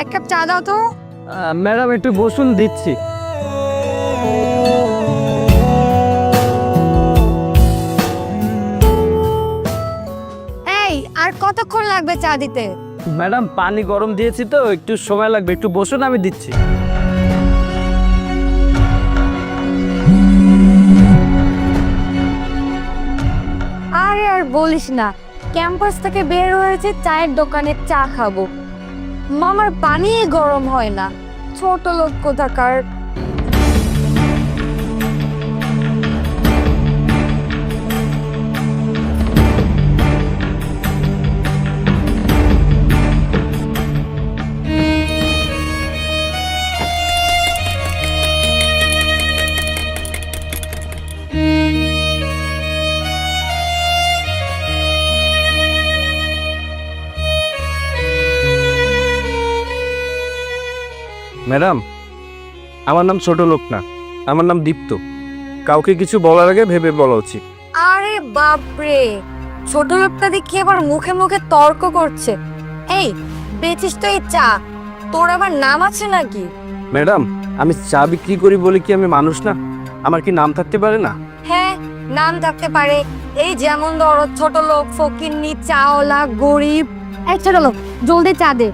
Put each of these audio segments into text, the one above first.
এক কাপ চা দাও তো। ম্যাডাম একটু বসুন, দিচ্ছি। এই আর কতক্ষণ লাগবে চা দিতে? ম্যাডাম পানি গরম দিয়েছি তো, একটু সময় লাগবে, একটু বসুন, আমি দিচ্ছি। আরে আর বলিস না, ক্যাম্পাস থেকে বের হয়েছে চায়ের দোকানে চা খাবো, মামার পানি গরম হয় না। ছোট লোক কোথাকার। ম্যাডাম, আমার নাম ছোট লোক না, আমার নাম দীপ্ত। কাউকে কিছু বলার আগে ভেবে বলা উচিত। আরে বাপরে, ছোট লোকটা দেখি আবার মুখে মুখে তর্ক করছে। এই বেচিস তো এই চা, তোর আবার নাম আছে নাকি? ম্যাডাম, আমি চা বিক্রি করি বলে কি আমি মানুষ না? আমার কি নাম থাকতে পারে না? হ্যাঁ, নাম থাকতে পারে। এই যেমন ধরো ছোট লোক, ফকিন্নি, চাওলা, গরিব। এই ছোট লোক, জলদি চা দে।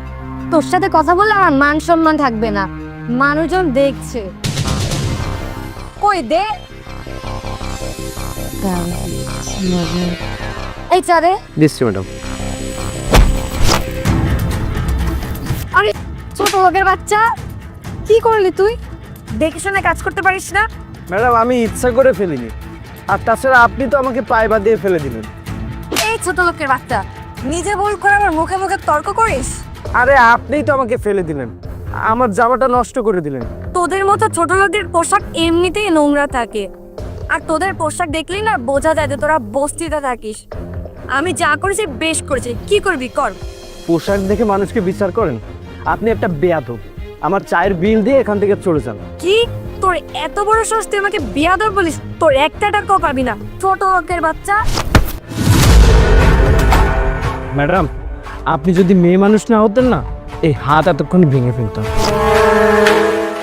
তোর সাথে কথা বললে আমার মান সম্মান থাকবে না, মানুষজন দেখছে। কই দে। এই চা দে। দিচ্ছি ম্যাডাম। আরে ছোট লোকের বাচ্চা, কি করলি তুই? দেখে শুনে কাজ করতে পারিস না? ম্যাডাম, আমি ইচ্ছা করে ফেলিনি, আর তাছাড়া আপনি তো আমাকে পায়বা দিয়ে ফেলে দিলেন। এই ছোট লোকের বাচ্চা, নিজে ভুল করে আমার মুখে মুখে তর্ক করিস? আরে আপনিই তো আমাকে ফেলে দিলেন, আমার জামাটা নষ্ট করে দিলেন। তোদের মতো ছোট লোকদের পোশাক এমনিতেই নোংরা থাকে, আর তোদের পোশাক দেখলেই না বোঝা যায় যে তোরা বস্তিতে থাকিস। আমি যা করেছি বেশ করেছি, কি করবি কর। পোশাক দেখে মানুষকে বিচার করেন? আপনি একটা বেয়াদব। আমার চায়ের বিল দিয়ে এখান থেকে চলে যান। কি তোর এত বড় সাহস, তুই আমাকে বেয়াদব বলিস? তোর একটা টাকাও পাবি না, ছোট লোকের বাচ্চা। ম্যাডাম, আপনি যদি মেয়ে মানুষ না হতেন না, এই হাত এতক্ষণ ভেঙে ফেলতাম।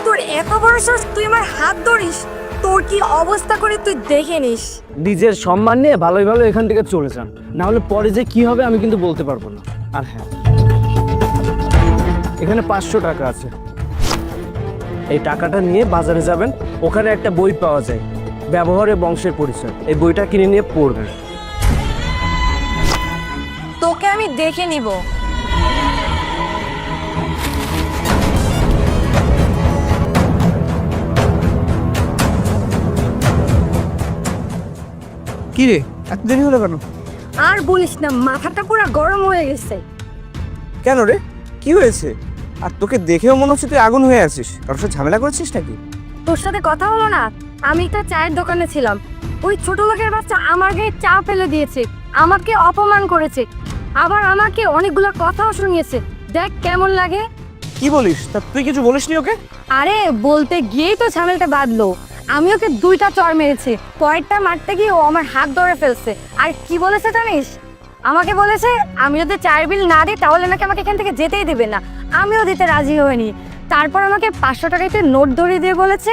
তোর এত বড় সাহস, তুই আমার হাত ধরিস? তোর কি অবস্থা করে তুই দেখে নিস। নিজের সম্মান নিয়ে ভালোই ভালো এখান থেকে চলে যান, না হলে পরে যে কি হবে আমি কিন্তু বলতে পারবো না। আর হ্যাঁ, এখানে 500 টাকা আছে, এই টাকাটা নিয়ে বাজারে যাবেন, ওখানে একটা বই পাওয়া যায়, ব্যবহারে বংশের পরিচয়। এই বইটা কিনে নিয়ে পড়বেন। তোকে আমি দেখে নিব। কি রে, এত দেরি হলো কেন? আর বলিস না, মাথাটা পুরো গরম হয়ে গেছে। কেন রে, কি হয়েছে? আর তোকে দেখেও মনে হচ্ছে তুই আগুন হয়ে আছিস। কারোর সাথে ঝামেলা করেছিস নাকি? তোর সাথে কথা হলো না, আমি একটা চায়ের দোকানে ছিলাম, ওই ছোট লোকের বাচ্চা আমার গায়ে চা ফেলে দিয়েছে, আমাকে অপমান করেছে, আবার আমাকে অনেকগুলো কথাও শুনিয়েছে। দেখ কেমন লাগে। কি বলিস? তা তুই কিছু বলিসনি ওকে? আরে বলতে গিয়েই তো ঝামেলাটা বাঁধলো। আমি ওকে 2টা চড় মেরেছি, পরেরটা মারতে গিয়ে ও আমার হাত ধরে ফেলছে। আর কি বলেছে জানিস? আমাকে বলেছে আমি যদি চায়ের বিল না দিই তাহলে নাকি আমাকে এখান থেকে যেতেই দেবে না। আমিও দিতে রাজি হইনি। তারপর আমাকে 500 টাকাতে নোট ধরিয়ে দিয়ে বলেছে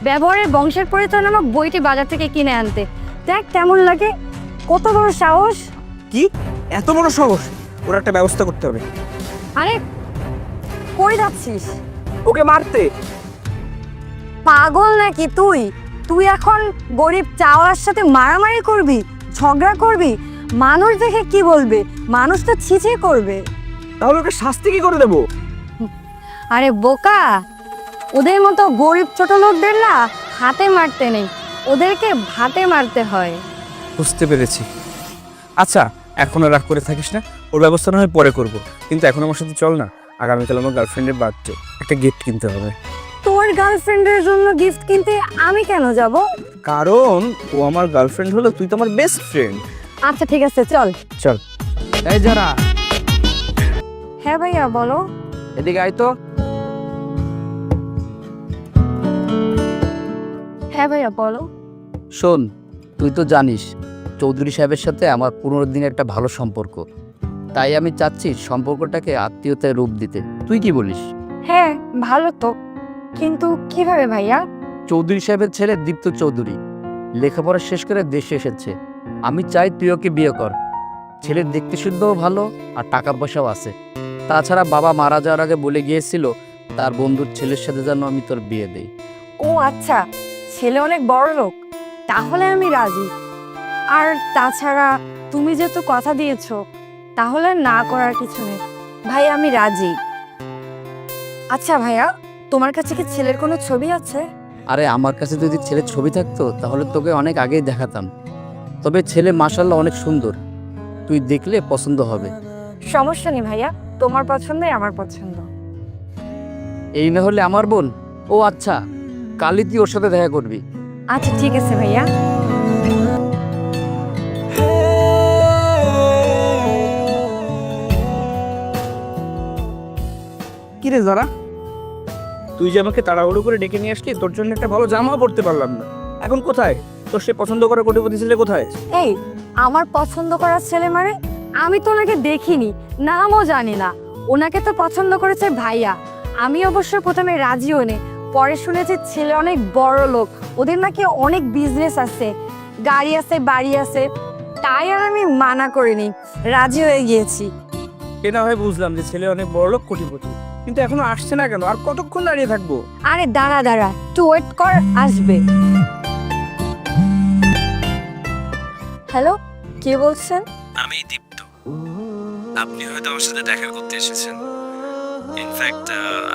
ব্যবহারের বংশের পরিচয় নামক বইটি বাজার থেকে কিনে আনতে। দেখ কেমন লাগে, কত বড় সাহস। কি এত বড় সাহস? ওর একটা ব্যবস্থা করতে হবে। আরে কই যাচ্ছিস? ওকে মারতে। পাগল নাকি তুই? তুই এখন গরিব চাওয়ার সাথে মারামারি করবি, ঝগড়া করবি? মানুষ দেখে কি বলবে? মানুষ তো ছিছি করবে। তাহলে ওকে শাস্তি কি করে দেবো? আরে বোকা, ওদের মতো গরিব ছোট লোকদের না হাতে মারতে নেই, ওদেরকে ভাতে মারতে হয়। বুঝতে পেরেছি। আচ্ছা, এখন আর রাগ করে থাকিস না, ওর ব্যবস্থা না হয় পরে করবো, কিন্তু এখন আমার সাথে চল না। আগামীকাল আমার গার্লফ্রেন্ডের বার্থডে, একটা গিফট কিনতে হবে। তোর গার্লফ্রেন্ডের জন্য গিফট কিনতে আমি কেন যাব? কারণ ও আমার গার্লফ্রেন্ড হলো, তুই তো আমার বেস্ট ফ্রেন্ড। আচ্ছা ঠিক আছে, চল। চল। এই যারা, হ্যাঁ ভাইয়া বলো। এদিকে আয় তো। হ্যাঁ ভাইয়া বলো। শোন, তুই তো জানিস চৌধুরী সাহেবের সাথে আমার 15 দিনের একটা ভালো সম্পর্ক। তাই আমি চাচ্ছি সম্পর্কটাকে আত্মীয়তায় রূপ দিতে। তুই কি বলিস? হ্যাঁ, ভালো তো, কিন্তু কিভাবে ভাইয়া? চৌধুরী সাহেবের ছেলে দীপ্ত চৌধুরী লেখাপড়া শেষ করে দেশে এসেছে। আমি চাই তুই ওকে বিয়ে কর। ছেলের দেখতে শুদ্ধও ভালো আর টাকা পয়সাও আছে। তাছাড়া বাবা মারা যাওয়ার আগে বলে গিয়েছিল তার বন্ধুর ছেলের সাথে যেন আমি তোর বিয়ে দেই। ও আচ্ছা, ছেলে অনেক বড় লোক, তাহলে আমি রাজি। আর তাছাড়া তুমি যেহেতু কথা দিয়েছো, তাহলে না করার কিছু নেই। ভাই আমি রাজি। আচ্ছা ভাইয়া, তোমার কাছে কি ছেলের কোনো ছবি আছে? আরে আমার কাছে যদি ছেলের ছবি থাকতো তাহলে তোকে অনেক আগেই দেখাতাম। তবে ছেলে মাশাআল্লাহ অনেক সুন্দর, তুই দেখলে পছন্দ হবে। সমস্যা নেই ভাইয়া, তোমার পছন্দই আমার পছন্দ। এই না হলে আমার বোন। ও আচ্ছা, কালই তুই ওর সাথে দেখা করবি। আচ্ছা ঠিক আছে ভাইয়া। কিরে যারা, তুই যে আমাকে তাড়াহুড়ো করে ডেকে নিয়ে আসলি, তোর জন্য একটা ভালো জামাও পরতে পারলাম না। এখন কোথায় তোর সে পছন্দ করা কোটিপতি ছেলে কোথায়? এই, আমার পছন্দ করার ছেলে মানে? আমি তো ওনাকে দেখিনি, নামও জানি না। ওনাকে তো পছন্দ করেছে ভাইয়া। আমি অবশ্য প্রথমে রাজিও নেই, পরে শুনেছি ছেলে অনেক বড় লোক, ওদের নাকি অনেক বিজনেস আছে, গাড়ি আছে, বাড়ি আছে। তাই আর আমি মানা করিনি, রাজি হয়ে গিয়েছি। এ না হয় বুঝলাম যে ছেলে অনেক বড় লোক, কোটিপতি, কিন্তু এখনো আসছে না কেন? আর কতক্ষণ দাঁড়িয়ে থাকবো? আরে দাঁড়া দাঁড়া, একটু ওয়েট কর, আসবে। হ্যালো, কে বলছেন? আমি দীপ্ত। আপনি হয়তো আমার সাথে দেখা করতে এসেছেন। ইনফ্যাক্ট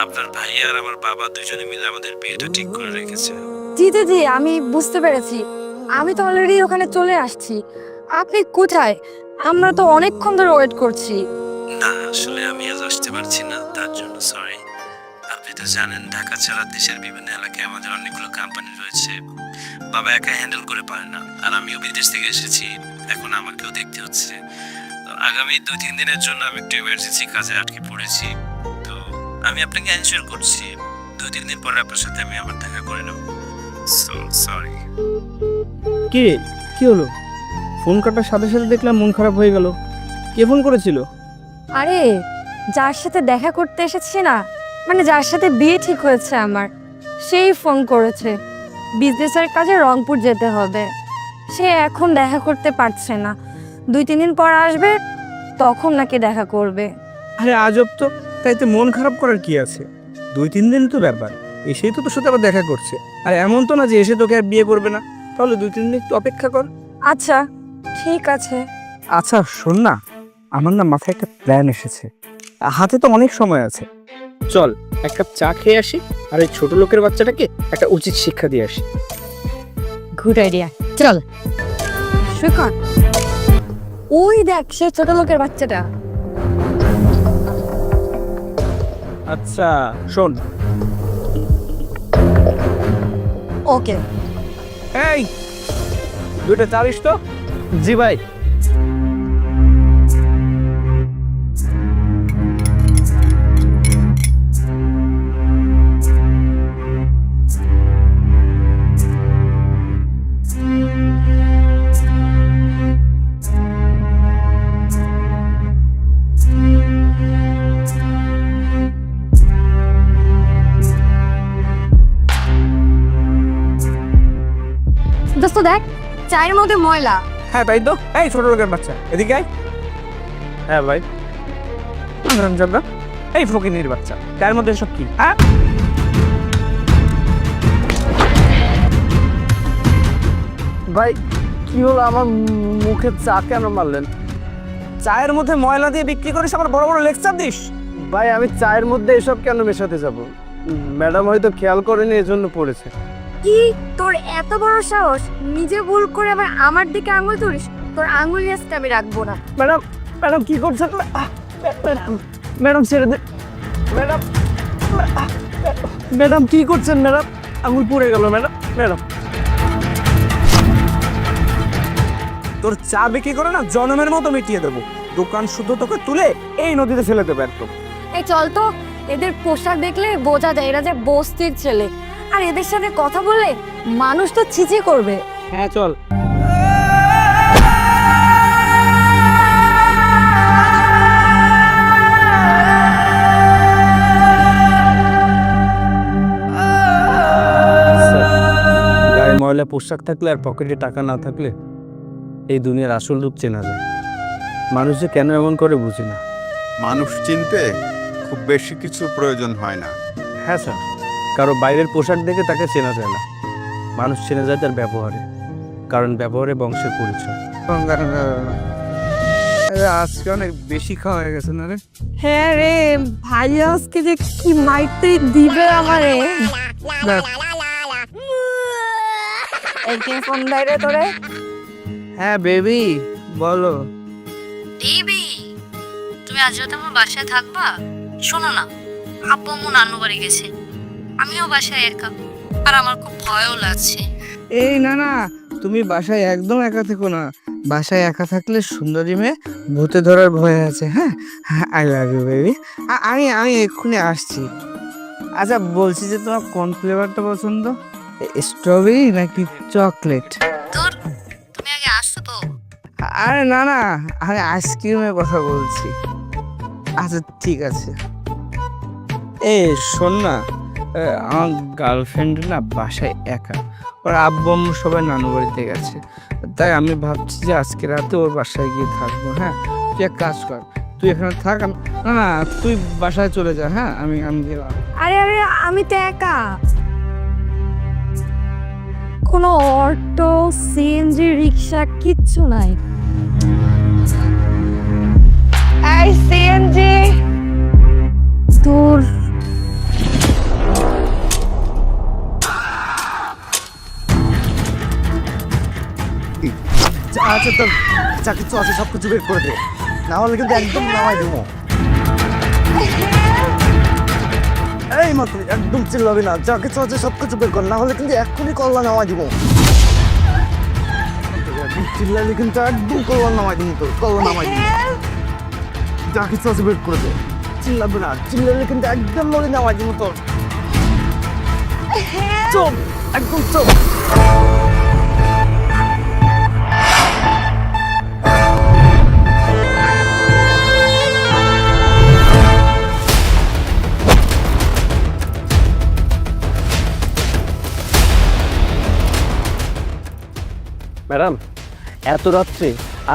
আপনার ভাই আর আমার বাবা দুজনে মিলে আমাদের বিয়েটা ঠিক করে রেখেছে। জি জি জি, আমি বুঝতে পেরেছি। আমি তো অলরেডি ওখানে চলে আসছি। আপনি কোথায়? আমরা তো অনেকক্ষণ ধরে ওয়েট করছি। না, আসলে আমি আজ আসতে পারছি না, তার জন্য সরি। আপনি তো জানেন ঢাকা ছাড়া দেশের বিভিন্ন এলাকায় আমাদের অনেকগুলো কোম্পানি রয়েছে। বাবা একা হ্যান্ডেল করে পারে না, আর আমিও বিদেশ থেকে এসেছি, এখন আমাকেও দেখতে হচ্ছে। তো আগামী 2-3 দিনের জন্য আমি একটু ইমার্জেন্সি কাজে আটকে পড়েছি। তো আমি আপনাকে এনশিওর করছি 2-3 দিন পরে আপনার সাথে আমি আবার দেখা করে নেব। So sorry. কি কি হলো? ফোন কাটার সাথে সাথে দেখলাম মন খারাপ হয়ে গেল। কে ফোন করেছিল? আরে, যার সাথে দেখা করতে এসেছি না, মানে যার সাথে বিয়ে ঠিক হয়েছে আমার, সেই ফোন করেছে। বিজনেসের কাজে রংপুর যেতে হবে, সে এখন দেখা করতে পারছে না। 2-3 দিন পর আসবে, তখন নাকি দেখা করবে। আরে আজব তো, তাইতে মন খারাপ করার কি আছে? 2-3 দিন তো ব্যাপার, এসেই তো তোর সাথে আবার দেখা করছে। আর এমন তো না যে এসে তোকে আর বিয়ে করবে না। তাহলে 2-3 দিন একটু অপেক্ষা কর। আচ্ছা ঠিক আছে। আচ্ছা শোন না, আমার না মাথায় একটা প্ল্যান এসেছে, হাতে তো অনেক সময় আছে। চল এক কাপ চা খেয়ে আসি, আর এই ছোট লোকের বাচ্চাটাকে একটা উচিত শিক্ষা দিয়ে আসি। গুড আইডিয়া, চল। শিখর, ওই দেখ সে ছোট লোকের বাচ্চাটা। আচ্ছা শোন, ওকে। এই 2টা চা দিস তো। জি ভাই। দোস্ত দেখ, চায়ের মধ্যে ময়লা। হ্যাঁ তাই তো। এই ছোট লোকের বাচ্চা, এদিকে আয়। হ্যাঁ ভাই। রামচন্দ্র, এই ফকিনীর বাচ্চা, তার মধ্যে সব কি? হ্যাঁ ভাই কি হলো, আমার মুখে চা কেন মারলেন? চায়ের মধ্যে ময়লা দিয়ে বিক্রি করিস, আমার বড় বড় লেকচার দিস? ভাই আমি চায়ের মধ্যে এসব কেন মেশাতে যাব? ম্যাডাম হয়তো খেয়াল করেনি, এজন্য পড়েছে। কি তোর এত বড় সাহস, নিজে ভুল করে আবার আমার দিকে আঙুল তুলিস? তোর আঙুল রেস্ট আমি রাখবো না। ম্যাডাম, ম্যাডাম কি করছেন? ম্যাডাম, ম্যাডাম ছেড়ে দে। ম্যাডাম, ম্যাডাম কি করছেন ম্যাডাম? আঙুল পুড়ে গেল ম্যাডাম। ম্যাডাম তোর চা বিক্রি করে না জনমের মতো মিটিয়ে দেবো। দোকান শুধু তোকে তুলে এই নদীতে ফেলে দেবো একদম। এই চল তো, এদের পোশাক দেখলে বোঝা যায় এরা যে বস্তির ছেলে। আর এদের সাথে কথা বললে মানুষ তো ছিচি করবে। হ্যাঁ চল। পোশাক থাকলে আর পকেটে টাকা না থাকলে এই দুনিয়ার আসল রূপ চেনা যায়। মানুষ যে কেন এমন করে বুঝি না। মানুষ চিনতে খুব বেশি কিছু প্রয়োজন হয় না। হ্যাঁ স্যার, কারো বাইরের পোশাক দেখে তাকে চেনা যায় না, মানুষ চেনা যায় তার ব্যবহারে, কারণ ব্যবহারে বংশের পরিচয়। আজকে অনেক বেশি খাওয়া হয়ে গেছে না রে? হ্যাঁ রে ভাই, আজকে যে কি মাইতে দিবে আমারে। এই কে ফোন দেয় রে তোরে? হ্যাঁ বেবি বলো। বেবি, তুমি আজ রাতে আমার বাসায় থাকবা? শোনো না, আব্বু আম্মু নানু বাড়ি গেছে, আমিও বাসায় একা, আর আমার খুব ভয়ও লাগছে। এই না না, তুমি বাসায় একদম একা থেকো না। বাসায় একা থাকলে সুন্দরী মেয়ে ভূতে ধরার ভয় আছে। হ্যাঁ, আই লাভ ইউ বেবি। আমি আমি এক্ষুনি আসছি। আচ্ছা বলছি যে তোমার কোন ফ্লেভারটা পছন্দ, স্ট্রবেরি নাকি চকলেট? তোর, তুমি আগে আসছো তো? আরে না না, আমি আইসক্রিমের কথা বলছি। আচ্ছা ঠিক আছে। এ শোন না, আমার গার্লফ্রেন্ড না বাসায় একা, ওর আব্বু আম্মু সবাই নানু বাড়িতে গেছে, তাই আমি ভাবছি যে আজকে রাতে ওর বাসায় গিয়ে থাকবো। হ্যাঁ তুই এক কাজ কর, তুই এখানে থাক। না না, তুই বাসায় চলে যা। হ্যাঁ আমি আমি গেলাম। আরে আরে, আমি তো একা। কোনো অটো, সিএনজি, রিক্সা কিচ্ছু নাই। এই সিএনজি, তোর আচ্ছা তোর যা কিছু আছে সব কিছু বের করে দে, না হলে কিন্তু একদম নামাই দেবো। এই মা তুই একদম চিল্লাবি না, যা কিছু আছে সব কিছু বের কর, না হলে কিন্তু এক্ষুনি কল্লা নামাই দিব। চিল্লালি কিন্তু একদম কল্লা নামাই দিব, তোর কল্লা নামাই দিব। যা কিছু আছে বের করে দে, চিল্লাবি না, চিল্লালি কিন্তু একদম লড়ি নামাই দিব তোর। চোখ একদম চোখ। ম্যাডাম, এত রাত্রে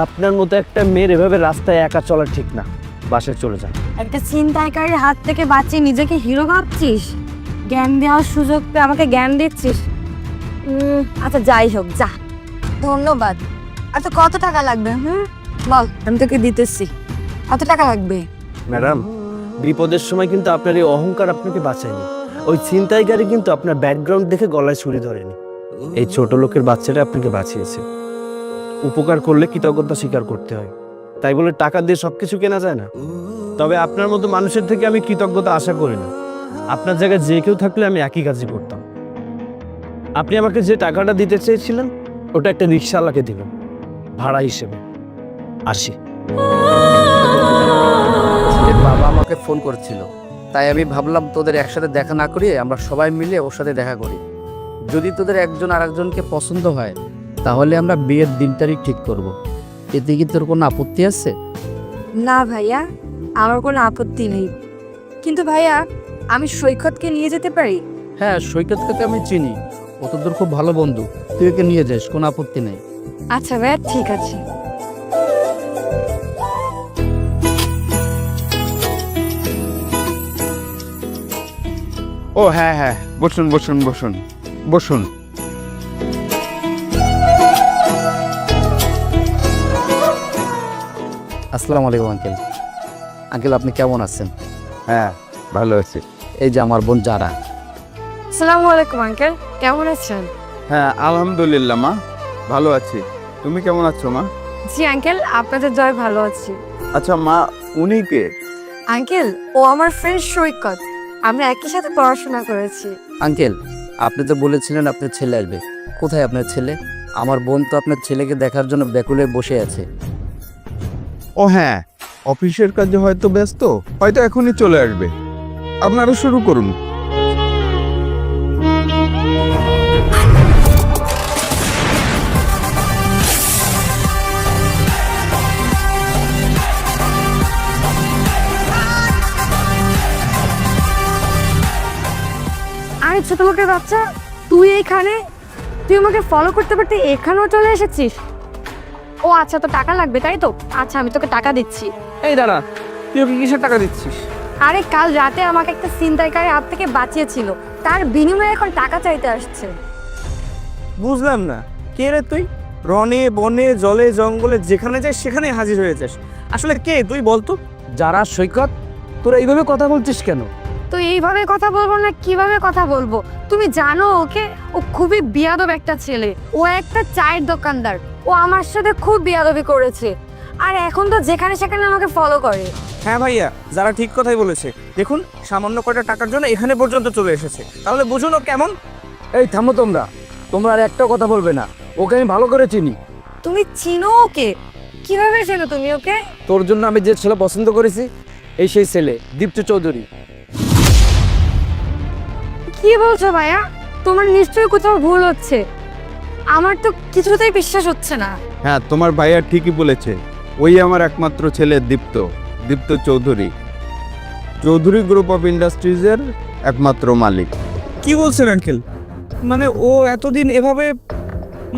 আপনার মতো একটা মেয়ের এভাবে রাস্তায় একা চলা ঠিক না, বাসায় চলে যান। একটা ছিনতাইকারীর হাত থেকে বাঁচিয়ে নিজেকে হিরো ভাবছিস? জ্ঞান দেওয়ার সুযোগ পেয়ে আমাকে জ্ঞান দিচ্ছিস? আচ্ছা যাই হোক, যা। ধন্যবাদ। আচ্ছা কত টাকা লাগবে? বল, আমি তোকে দিতেছি। কত টাকা লাগবে? ম্যাডাম, বিপদের সময় কিন্তু আপনার এই অহংকার আপনাকে বাঁচায়নি। ওই ছিনতাইকারী কিন্তু আপনার ব্যাকগ্রাউন্ড দেখে গলায় ছুরি ধরেনি, এই ছোট লোকের বাচ্চাটা আপনাকে বাঁচিয়েছে। উপকার করলে কৃতজ্ঞতা স্বীকার করতে হয়, তাই বলে টাকা দিয়ে সবকিছু কেনা যায় না। তবে আপনার মতো মানুষের থেকে আমি কৃতজ্ঞতা আশা করি না। আপনার জায়গায় যে কেউ থাকলে আমি একই কাজই করতাম। আপনি আমাকে যে টাকাটা দিতে চেয়েছিলেন ওটা একটা রিক্সাওয়ালাকে দিবেন ভাড়া হিসেবে। আসি। ছেলের বাবা আমাকে ফোন করছিল, তাই আমি ভাবলাম তোদের একসাথে দেখা না করিয়ে আমরা সবাই মিলে ওর সাথে দেখা করি। যদি তোদের একজন আর একজনকে পছন্দ হয় তাহলে আমরা বিয়ের দিন তারিখ ঠিক করব। এতে কি তোর কোনো আপত্তি আছে? না ভাইয়া, আমার কোনো আপত্তি নেই। কিন্তু ভাইয়া, আমি সৈকতকে নিয়ে যেতে পারি? হ্যাঁ, সৈকতকে তো আমি চিনি, ও তোদের খুব ভালো বন্ধু, তুই একে নিয়ে যাস, কোনো আপত্তি নেই। আচ্ছা ভাইয়া, ঠিক আছে। ও হ্যাঁ হ্যাঁ, বসুন বসুন বসুন বসুন। আসসালামু আলাইকুম আঙ্কেল। আঙ্কেল আপনি কেমন আছেন? হ্যাঁ ভালো আছি। এই যে আমার বোন যারা। আসসালামু আলাইকুম আঙ্কেল, কেমন আছেন? হ্যাঁ আলহামদুলিল্লাহ মা, ভালো আছি। তুমি কেমন আছো মা? জি আঙ্কেল, আপনাদের জয় ভালো আছি। আচ্ছা মা, উনি কে? আঙ্কেল, ও আমার ফ্রেন্ড সৈকত, আমরা একই সাথে পড়াশোনা করেছি। আঙ্কেল আপনি তো বলেছিলেন আপনার ছেলে আসবে, কোথায় আপনার ছেলে? আমার বোন তো আপনার ছেলেকে দেখার জন্য ব্যাকুলে বসে আছে। ও হ্যাঁ, অফিসের কাজে হয়তো ব্যস্ত, হয়তো এখনই চলে আসবে। আপনারা শুরু করুন। আরে ছোট লোকের বাচ্চা, তুই এইখানে? তুই আমাকে ফলো করতে করতে এখানেও চলে এসেছিস? ও আচ্ছা, তো টাকা লাগবে তাই তো? আচ্ছা, আমি তোকে টাকা দিচ্ছি। এই দাঁড়া, তুই ওকে কিসের টাকা দিচ্ছিস? আরে কাল রাতে আমাকে একটা ছিনতাইকারী হাত থেকে বাঁচিয়েছিল, তার বিনিময়ে এখন টাকা চাইতে আসছে। বুঝলাম না, কে রে তুই? রনে বনে জলে জঙ্গলে যেখানে যাস সেখানে হাজির হয়ে যাস। আসলে কে তুই বলতো? যারা সৈকত, তোরা এইভাবে কথা বলছিস কেন? তো এইভাবে কথা বলবো না কিভাবে কথা বলবো? তুমি জানো ওকে? ও খুবই বিয়াদব একটা ছেলে। ও একটা চায়ের দোকানদার। ও আমার সাথে খুব বিয়াদবি করেছে, আর এখন তো যেখানে সেখানে আমাকে ফলো করে। হ্যাঁ ভাইয়া, যারা ঠিক কথাই বলেছে। দেখুন, সামান্য কয়টা টাকার জন্য এখানে পর্যন্ত চলে এসেছে, তাহলে বুঝুন ও কেমন। এই থামো তোমরা, তোমরা আর একটা কথা বলবে না। ওকে আমি ভালো করে চিনি। তুমি চিনো ওকে? কিভাবে চেনো তুমি ওকে? তোর জন্য আমি যে ছেলে পছন্দ করেছি, এই সেই ছেলে, দীপ্ত চৌধুরী। কি বলছো ভাইয়া? তোমার নিশ্চয়ই কোথাও ভুল হচ্ছে। আমার তো কিছুতেই বিশ্বাস হচ্ছে না। হ্যাঁ, তোমার ভাইয়া ঠিকই বলেছে। ওই আমার একমাত্র ছেলে দীপ্ত, দীপ্ত চৌধুরী, চৌধুরী গ্রুপ অফ ইন্ডাস্ট্রিজের একমাত্র মালিক। কি বলছেন আঙ্কেল? মানে ও এতদিন এভাবে,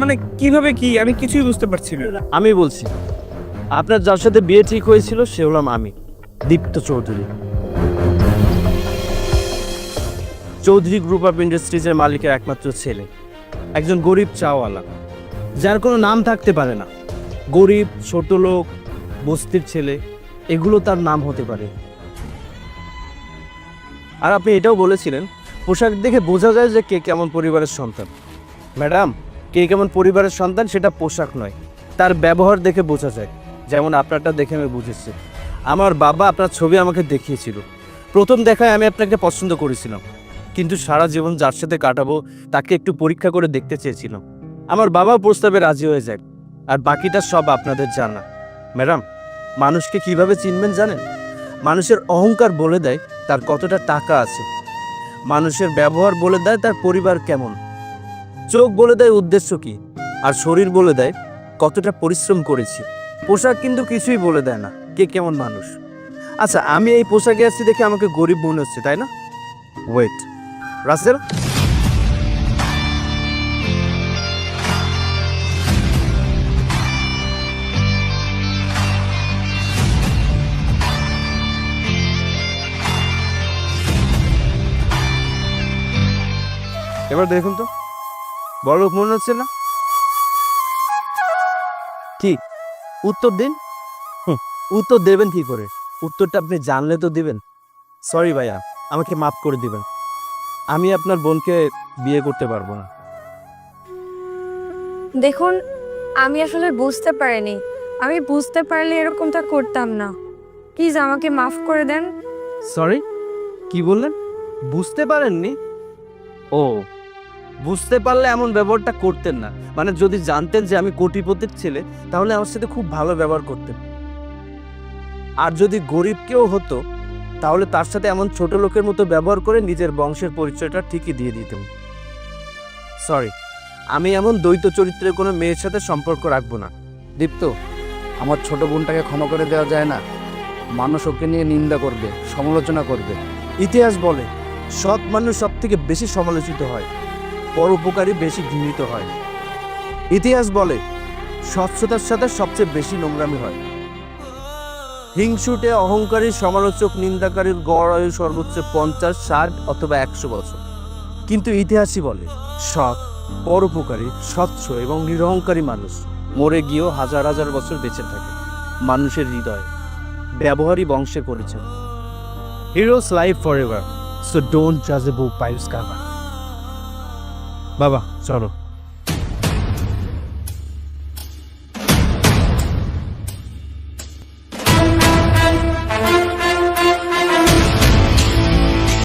মানে কিভাবে, কি আমি কিছুই বুঝতে পারছি না। আমি বলছি, আপনার যার সাথে বিয়ে ঠিক হয়েছিল সে হলাম আমি, দীপ্ত চৌধুরী। চৌধুরী গ্রুপ অফ ইন্ডাস্ট্রিজের মালিকের একমাত্র ছেলে, একজন গরিব চাওয়ালা, যার কোনো নাম থাকতে পারে না। গরিব, ছোট লোক, বস্তির ছেলে, এগুলো তার নাম হতে পারে। আর আপনি এটাও বলেছিলেন, পোশাক দেখে বোঝা যায় যে কে কেমন পরিবারের সন্তান। ম্যাডাম, কে কেমন পরিবারের সন্তান সেটা পোশাক নয়, তার ব্যবহার দেখে বোঝা যায়। যেমন আপনারটা দেখে আমি বুঝেছি। আমার বাবা আপনার ছবি আমাকে দেখিয়েছিল। প্রথম দেখায় আমি আপনাকে পছন্দ করেছিলাম, কিন্তু সারা জীবন যার সাথে কাটাবো তাকে একটু পরীক্ষা করে দেখতে চেয়েছিলাম। আমার বাবা প্রস্তাবে রাজি হয়ে যায়, আর বাকিটা সব আপনাদের জানা। ম্যাডাম, মানুষকে কিভাবে চিনবেন জানেন? মানুষের অহংকার বলে দেয় তার কতটা টাকা আছে, মানুষের ব্যবহার বলে দেয় তার পরিবার কেমন, চোখ বলে দেয় উদ্দেশ্য কি, আর শরীর বলে দেয় কতটা পরিশ্রম করেছি। পোশাক কিন্তু কিছুই বলে দেয় না কে কেমন মানুষ। আচ্ছা, আমি এই পোশাকে আছি দেখে আমাকে গরিব মনে হচ্ছে, তাই না? ওয়েট, রাসেল, এবার দেখুন তো, বড় মনে হচ্ছে না? ঠিক, উত্তর দিন। উত্তর দেবেন কি করে? উত্তরটা আপনি জানলে তো দিবেন। সরি ভাইয়া, আমাকে মাফ করে দিবেন। আমি আপনার বোনকে বিয়ে করতে পারবো না। দেখুন, আমি আসলে বুঝতে পারিনি। আমি বুঝতে পারলে এরকমটা করতাম না। প্লিজ আমাকে মাফ করে দেন। সরি, কি বললেন? বুঝতে পারেননি? ও, বুঝতে পারলে এমন ব্যবহারটা করতেন না। মানে যদি জানতেন যে আমি কোটিপতির ছেলে, তাহলে আমার সাথে খুব ভালো ব্যবহার করতেন। আর যদি গরিব কেউ হতো, তাহলে তার সাথে এমন ছোট লোকের মতো ব্যবহার করে নিজের বংশের পরিচয়টা ঠিকই দিয়ে দিতেন। সরি, আমি এমন দ্বৈত চরিত্রের কোনো মেয়ের সাথে সম্পর্ক রাখবো না। দীপ্ত, আমার ছোট বোনটাকে ক্ষমা করে দেওয়া যায় না? মানুষ ওকে নিয়ে নিন্দা করবে, সমালোচনা করবে। ইতিহাস বলে সৎ মানুষ সব থেকে বেশি সমালোচিত হয়, পরোপকারী বেশি ঘৃণিত হয়। ইতিহাস বলে স্বচ্ছতার সাথে সবচেয়ে বেশি নোংরামি হয়। হিংসুটে, অহংকারী, সমালোচক, নিন্দাকারীর গড় আয়ু সর্বোচ্চ 50, 60 অথবা 100 বছর। কিন্তু ইতিহাসই বলে সৎ, পরোপকারী, স্বচ্ছ এবং নিরহংকারী মানুষ মরে গিয়েও হাজার হাজার বছর বেঁচে থাকে মানুষের হৃদয়ে। ব্যবহারই বংশের পরিচয়। Heroes live forever, so don't judge a book by its cover. বাবা, চলো।